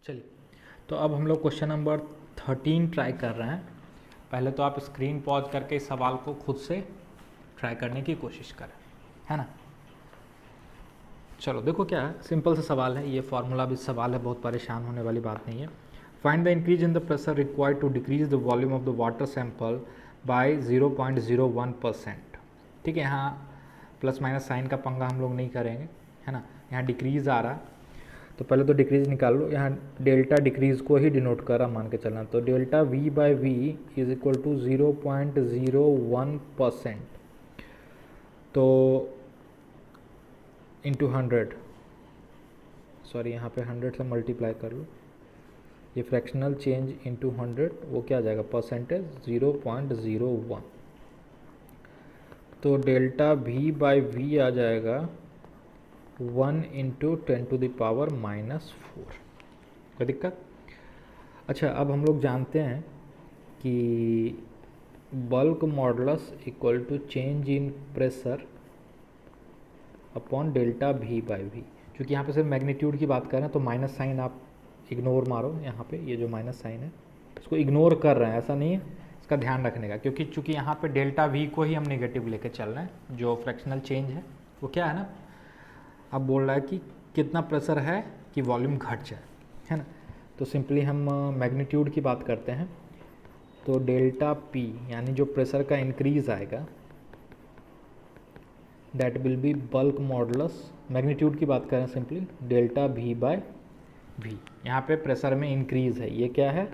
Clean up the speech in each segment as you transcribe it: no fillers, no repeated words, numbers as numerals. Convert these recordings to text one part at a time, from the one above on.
चलिए, तो अब हम लोग क्वेश्चन नंबर 13 ट्राई कर रहे हैं। पहले तो आप स्क्रीन पॉज करके इस सवाल को खुद से ट्राई करने की कोशिश करें, है ना। चलो देखो क्या है, सिंपल सा सवाल है, ये फार्मूला भी सवाल है, बहुत परेशान होने वाली बात नहीं है। Find the increase in the pressure required to decrease the volume of the water sample by 0.01%। ठीक है, यहाँ प्लस माइनस साइन का पंगा हम लोग नहीं करेंगे, है ना। यहाँ डिक्रीज आ रहा, तो पहले तो डिक्रीज निकाल लो। यहाँ डेल्टा डिक्रीज को ही डिनोट कर रहा, मान के चलना। तो delta v by V is equal to 0.01%, तो इंटू 100, सॉरी यहाँ पे 100 से मल्टीप्लाई कर लो। ये फ्रैक्शनल चेंज इंटू 100, वो क्या आ जाएगा, परसेंटेज 0.01। तो डेल्टा v बाई वी आ जाएगा 1 इंटू 10⁻⁻⁴। कोई दिक्कत? अच्छा, अब हम लोग जानते हैं कि bulk modulus equal to change in pressure upon delta V by V. क्योंकि यहाँ पे सिर्फ मैग्नीट्यूड की बात कर रहे हैं, तो माइनस साइन आप इग्नोर मारो। यहाँ पे ये जो माइनस साइन है इसको इग्नोर कर रहे हैं, ऐसा नहीं है, इसका ध्यान रखने का। क्योंकि चूँकि यहाँ पे डेल्टा वी को ही हम नेगेटिव लेके चल रहे हैं, जो फ्रैक्शनल चेंज है वो क्या है ना, अब बोल रहा है कि कितना प्रेशर है कि वॉल्यूम घट जाए, है ना। तो सिंपली हम मैग्नीट्यूड की बात करते हैं, तो डेल्टा पी यानी जो प्रेशर का इंक्रीज आएगा that will be bulk modulus. Magnitude की बात करें simply delta V by V. यहाँ पे प्रेशर में इंक्रीज है, ये क्या है,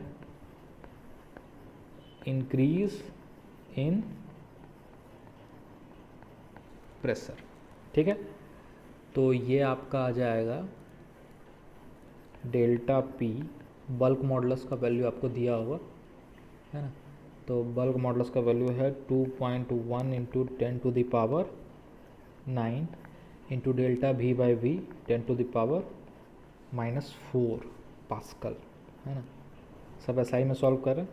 इंक्रीज इन प्रेशर। ठीक है, तो ये आपका आ जाएगा डेल्टा पी, बल्क मॉडुलस का वैल्यू आपको दिया होगा, है ना। तो बल्क मॉडुलस का वैल्यू है 2.1 into 10⁻⁹ into delta V by V 10⁻⁻⁴ pascal, है ना। सब एसआई में सॉल्व करें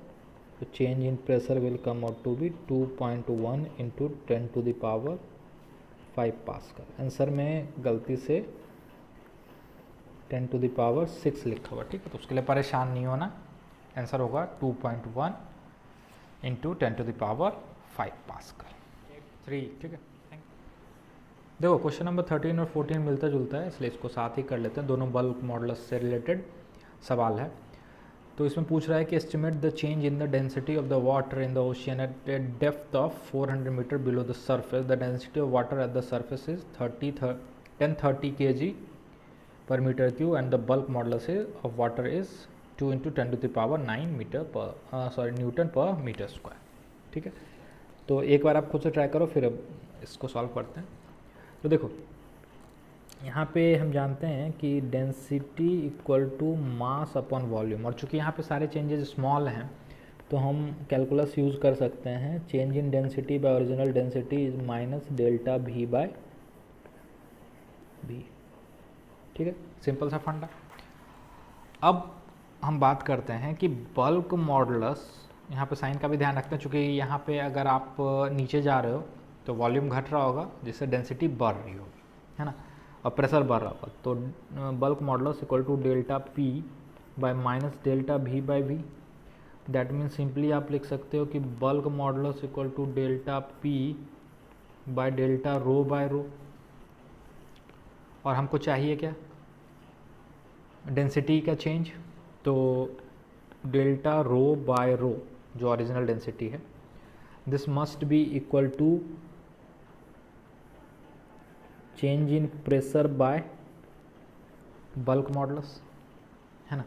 तो change in pressure will come out to be 2.1 into 10⁻⁵ pascal. Answer में गलती से 10⁻⁶ लिखा हुआ, ठीक है, तो उसके लिए परेशान नहीं होना। आंसर होगा 2.1 इंटू 10⁻⁵ पास्कल 3। ठीक है, देखो क्वेश्चन नंबर 13 और 14 मिलता जुलता है, इसलिए इसको साथ ही कर लेते हैं। दोनों बल्क मॉडुलस से रिलेटेड सवाल है। तो इसमें पूछ रहा है कि estimate the change in the density of the water in the ocean at a depth of 400 metre below the surface. The density of water at the surface is 1030 kg per meter cube and the bulk modulus of water is 2 into 10⁹ Newton पर metre square. ठीक है, तो एक बार आप खुद से try करो, फिर अब इसको सॉल्व करते हैं। तो देखो यहाँ पे हम जानते हैं कि density equal to mass upon volume, और चूँकि यहाँ पे सारे चेंजेस स्मॉल हैं तो हम कैलकुलस यूज़ कर सकते हैं। Change in density by original density is minus delta V by V. ठीक है, सिंपल सा फंडा। अब हम बात करते हैं कि बल्क मॉडुलस, यहाँ पे साइन का भी ध्यान रखते हैं, चूँकि यहाँ पे अगर आप नीचे जा रहे हो तो वॉल्यूम घट रहा होगा, जिससे डेंसिटी बढ़ रही होगी, है ना, और प्रेशर बढ़ रहा होगा। तो bulk modulus equal to delta P by minus delta V by V. That means simply आप लिख सकते हो कि bulk modulus equal to delta P by delta rho by rho. और हमको चाहिए क्या, डेंसिटी का चेंज, तो डेल्टा रो बाय रो जो ओरिजिनल डेंसिटी है, this must be equal to change in pressure by bulk modulus, है ना।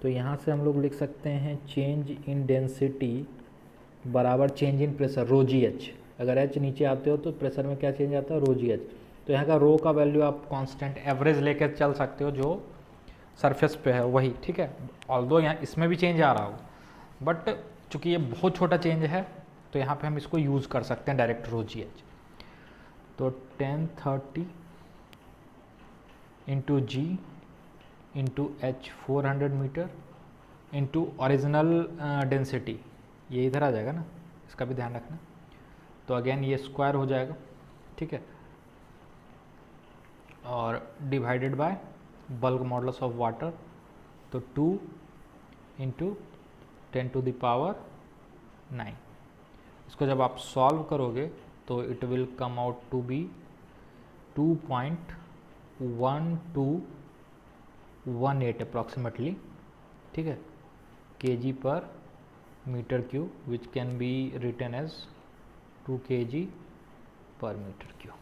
तो यहाँ से हम लोग लिख सकते हैं चेंज इन डेंसिटी बराबर change in pressure rho g h. अगर एच नीचे आते हो तो प्रेशर में क्या चेंज आता है, रो जी एच। तो यहाँ का रो का वैल्यू आप कांस्टेंट एवरेज लेकर चल सकते हो जो सरफेस पे है वही, ठीक है। ऑल्दो यहाँ इसमें भी चेंज आ रहा हो, बट चूँकि ये बहुत छोटा चेंज है तो यहाँ पे हम इसको यूज़ कर सकते हैं डायरेक्ट रो जी एच। तो 1030 into g into h 400 metre into original density, ये इधर आ जाएगा ना, इसका भी ध्यान रखना। तो अगेन ये स्क्वायर हो जाएगा, ठीक है, और divided by bulk modulus of water तो 2 इंटू 10⁹9। इसको जब आप सॉल्व करोगे तो it will come out to be 2.1218 approximately, ठीक है, kg per metre cube, which can be written as 2 kg per metre cube.